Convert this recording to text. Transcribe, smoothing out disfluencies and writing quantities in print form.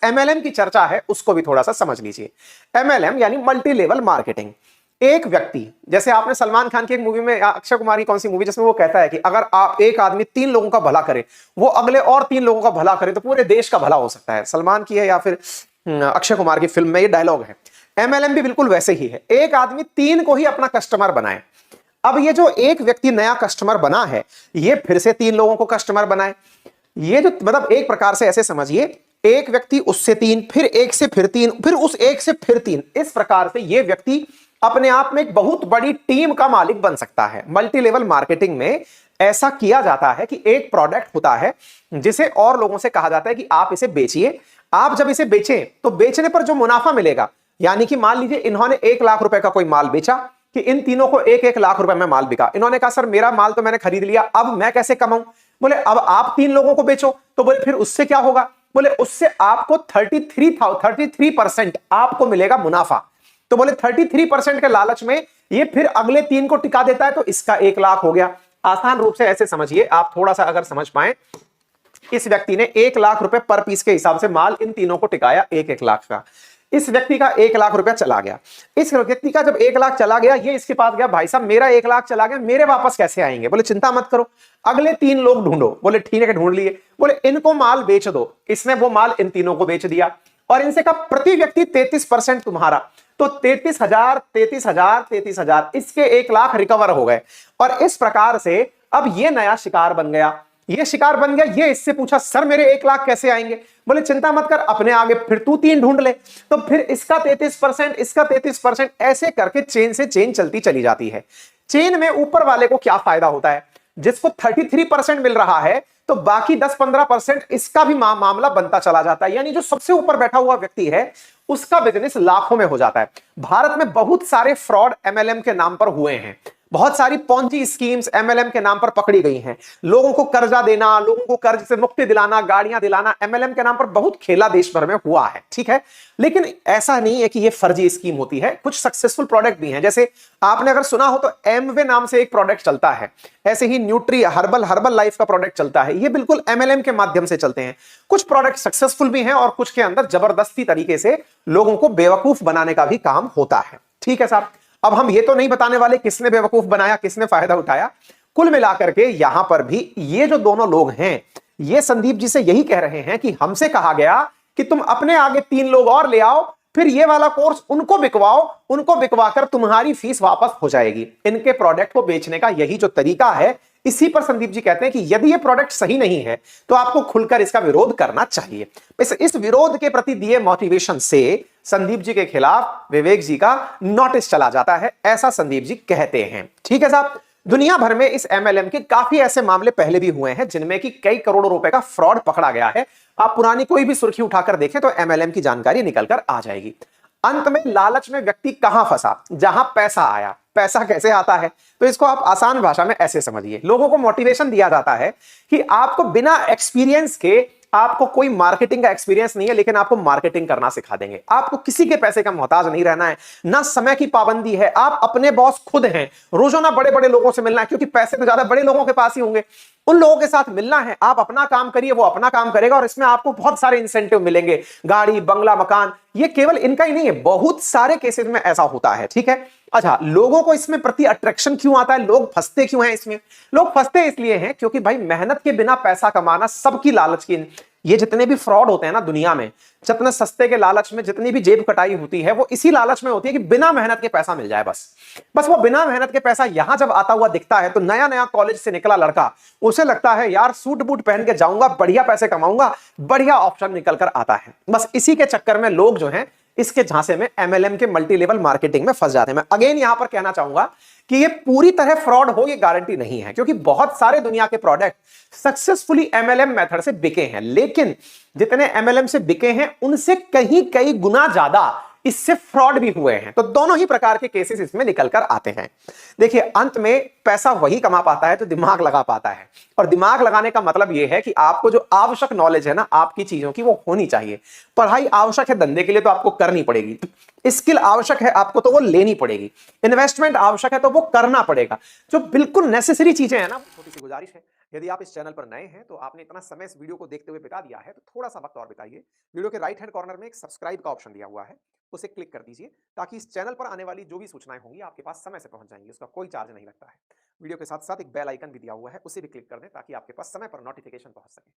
MLM की चर्चा है उसको भी थोड़ा सा समझ लीजिए। एमएलएम यानी मल्टी लेवल मार्केटिंग। एक व्यक्ति, जैसे आपने सलमान खान की एक मूवी में, अक्षय कुमार की कौन सी मूवी, जिसमें वो कहता है कि अगर आप एक आदमी 3 लोगों का भला करे, वो अगले और 3 लोगों का भला करे, तो पूरे देश का भला हो सकता है। सलमान की है या फिर अक्षय कुमार की फिल्म में ये डायलॉग है। एमएलएम भी बिल्कुल वैसे ही है, एक आदमी 3 को ही अपना कस्टमर बनाए। अब ये जो एक व्यक्ति नया कस्टमर बना है, ये फिर से 3 लोगों को कस्टमर बनाए। ये जो मतलब एक प्रकार से ऐसे समझिए, एक व्यक्ति उससे 3, फिर एक से फिर 3, फिर उस एक से फिर 3, इस प्रकार से ये व्यक्ति अपने आप में एक बहुत बड़ी टीम का मालिक बन सकता है। मल्टी लेवल मार्केटिंग में ऐसा किया जाता है कि एक प्रोडक्ट होता है जिसे और लोगों से कहा जाता है कि आप इसे बेचिए। आप जब इसे बेचें तो बेचने पर जो मुनाफा मिलेगा, यानी कि मान लीजिए इन्होंने 1 लाख रुपए का कोई माल बेचा, कि इन तीनों को 1-1 लाख रुपए में माल बिका। इन्होंने कहा सर मेरा माल तो मैंने खरीद लिया, अब मैं कैसे कमाऊं? बोले अब आप 3 लोगों को बेचो। तो बोले फिर उससे क्या होगा? बोले उससे आपको 33% आपको मिलेगा मुनाफा। तो बोले 33% के लालच में ये फिर अगले 3 को टिका देता है, तो इसका 1 लाख हो गया। आसान रूप से ऐसे समझिए, आप थोड़ा सा अगर समझ पाए, इस व्यक्ति ने 1 लाख रुपए पर पीस के हिसाब से माल इन तीनों को टिकाया, 1-1 लाख का। इस व्यक्ति का 1 लाख रुपया चला गया। इस व्यक्ति का जब 1 लाख चला गया, ये इसके पास गया, भाई साहब मेरा 1 लाख चला गया, मेरे वापस कैसे आएंगे? बोले चिंता मत करो, अगले 3 लोग ढूंढो। बोले ठीक है, ढूंढ लिए। बोले इनको माल बेच दो। इसने वो माल इन तीनों को बेच दिया और इनसे कहा प्रति व्यक्ति 33% तुम्हारा। तो 33,000 इसके 1 लाख रिकवर हो गए। और इस प्रकार से अब ये नया शिकार बन गया। ये शिकार बन गया। ये इससे पूछा सर मेरे 1 लाख कैसे आएंगे? बोले चिंता मत कर, अपने आगे फिर तू 3 ढूंढ ले। तो फिर इसका 33%, इसका 33%, ऐसे करके चेन से चेन चलती चली जाती है। चेन में ऊपर वाले को क्या फायदा होता है? जिसको 33% मिल रहा है, तो बाकी 10-15% इसका भी मामला बनता चला जाता है। यानी जो सबसे ऊपर बैठा हुआ व्यक्ति है, उसका बिजनेस लाखों में हो जाता है। भारत में बहुत सारे फ्रॉड एमएलएम के नाम पर हुए हैं। बहुत सारी पॉन्जी स्कीम्स एमएलएम के नाम पर पकड़ी गई हैं। लोगों को कर्जा देना, लोगों को कर्ज से मुक्ति दिलाना, गाड़ियां दिलाना, एमएलएम के नाम पर बहुत खेला देश भर में हुआ है। ठीक है, लेकिन ऐसा नहीं है कि ये फर्जी स्कीम होती है। कुछ सक्सेसफुल प्रोडक्ट भी हैं। जैसे आपने अगर सुना हो तो एमवे नाम से एक प्रोडक्ट चलता है। ऐसे ही न्यूट्री हर्बल लाइफ का प्रोडक्ट चलता है। ये बिल्कुल एमएलएम के माध्यम से चलते हैं। कुछ प्रोडक्ट सक्सेसफुल भी हैं और कुछ के अंदर जबरदस्ती तरीके से लोगों को बेवकूफ बनाने का भी काम होता है। ठीक है साहब, अब हम ये तो नहीं बताने वाले किसने बेवकूफ बनाया, किसने फायदा उठाया। कुल मिलाकर के यहां पर भी ये जो दोनों लोग हैं, ये संदीप जी से यही कह रहे हैं कि हमसे कहा गया कि तुम अपने आगे 3 लोग और ले आओ, फिर ये वाला कोर्स उनको बिकवाओ, उनको बिकवाकर तुम्हारी फीस वापस हो जाएगी। इनके प्रोडक्ट को बेचने का यही जो तरीका है, इसी पर संदीप जी कहते हैं कि यदि ये प्रोडक्ट सही नहीं है तो आपको खुलकर इसका विरोध करना चाहिए। इस विरोध के प्रति दिए मोटिवेशन से संदीप जी के खिलाफ विवेक जी का नोटिस चला जाता है, ऐसा संदीप जी कहते हैं। ठीक है साहब, दुनिया भर में इस एमएलएम के काफी ऐसे मामले पहले भी हुए हैं जिनमें कि कई करोड़ों रुपए का फ्रॉड पकड़ा गया है। आप पुरानी कोई भी सुर्खी उठाकर देखें तो एमएलएम की जानकारी निकलकर आ जाएगी। अंत में लालच में व्यक्ति कहां फंसा? जहां पैसा आया। पैसा कैसे आता है? तो इसको आप आसान भाषा में ऐसे समझिए, लोगों को मोटिवेशन दिया जाता है कि आपको बिना एक्सपीरियंस के, आपको कोई मार्केटिंग का एक्सपीरियंस नहीं है लेकिन आपको मार्केटिंग करना सिखा देंगे। आपको किसी के पैसे का मोहताज नहीं रहना है, ना समय की पाबंदी है, आप अपने बॉस खुद हैं। रोजाना बड़े बड़े लोगों से मिलना है, क्योंकि पैसे तो ज्यादा बड़े लोगों के पास ही होंगे। उन लोगों के साथ मिलना है, आप अपना काम करिए, वो अपना काम करेगा और इसमें आपको बहुत सारे इंसेंटिव मिलेंगे, गाड़ी, बंगला, मकान। ये केवल इनका ही नहीं है, बहुत सारे केसेस में ऐसा होता है। ठीक है, अच्छा, लोगों को इसमें प्रति अट्रैक्शन क्यों आता है? लोग फंसते क्यों हैं इसमें? लोग फंसते इसलिए हैं क्योंकि भाई मेहनत के बिना पैसा कमाना सबकी लालच की। ये जितने भी फ्रॉड होते हैं ना दुनिया में, जितने सस्ते के लालच में जितनी भी जेब कटाई होती है, वो इसी लालच में होती है कि बिना मेहनत के पैसा मिल जाए। बस वो बिना मेहनत के पैसा यहां जब आता हुआ दिखता है तो नया नया कॉलेज से निकला लड़का, उसे लगता है यार सूट बूट पहन के जाऊंगा, बढ़िया पैसे कमाऊंगा, बढ़िया ऑप्शन निकल कर आता है। बस इसी के चक्कर में लोग जो हैं इसके झांसे में, एमएलएम के मल्टी लेवल मार्केटिंग में फंस जाते हैं। मैं अगेन यहां पर कहना चाहूंगा कि ये पूरी तरह फ्रॉड हो, ये गारंटी नहीं है, क्योंकि बहुत सारे दुनिया के प्रोडक्ट सक्सेसफुली एमएलएम मेथड से बिके हैं। लेकिन जितने एमएलएम से बिके हैं उनसे कई गुना ज्यादा इससे फ्रॉड भी हुए हैं। तो दोनों ही प्रकार के केसेस इसमें निकल कर आते हैं। देखिए, अंत में पैसा वही कमा पाता है तो दिमाग लगा पाता है, और दिमाग लगाने का मतलब यह है कि आपको जो आवश्यक नॉलेज है ना आपकी चीजों की, वो होनी चाहिए। पढ़ाई आवश्यक है धंधे के लिए तो आपको करनी पड़ेगी, स्किल आवश्यक है आपको तो वो लेनी पड़ेगी, इन्वेस्टमेंट आवश्यक है तो वो करना पड़ेगा। जो बिल्कुल नेसेसरी चीजें हैं ना, छोटी सी गुजारिश है, यदि आप इस चैनल पर नए हैं तो आपने इतना समय इस वीडियो को देखते हुए बिता दिया है तो थोड़ा सा वक्त और बिताइए। वीडियो के राइट हैंड कॉर्नर में एक सब्सक्राइब का ऑप्शन दिया हुआ है, उसे क्लिक कर दीजिए ताकि इस चैनल पर आने वाली जो भी सूचनाएं होंगी आपके पास समय से पहुंच जाएंगी, उसका कोई चार्ज नहीं लगता है। वीडियो के साथ साथ एक बेल आइकन भी दिया हुआ है, उसे भी क्लिक कर दें ताकि आपके पास समय पर नोटिफिकेशन पहुंच सके।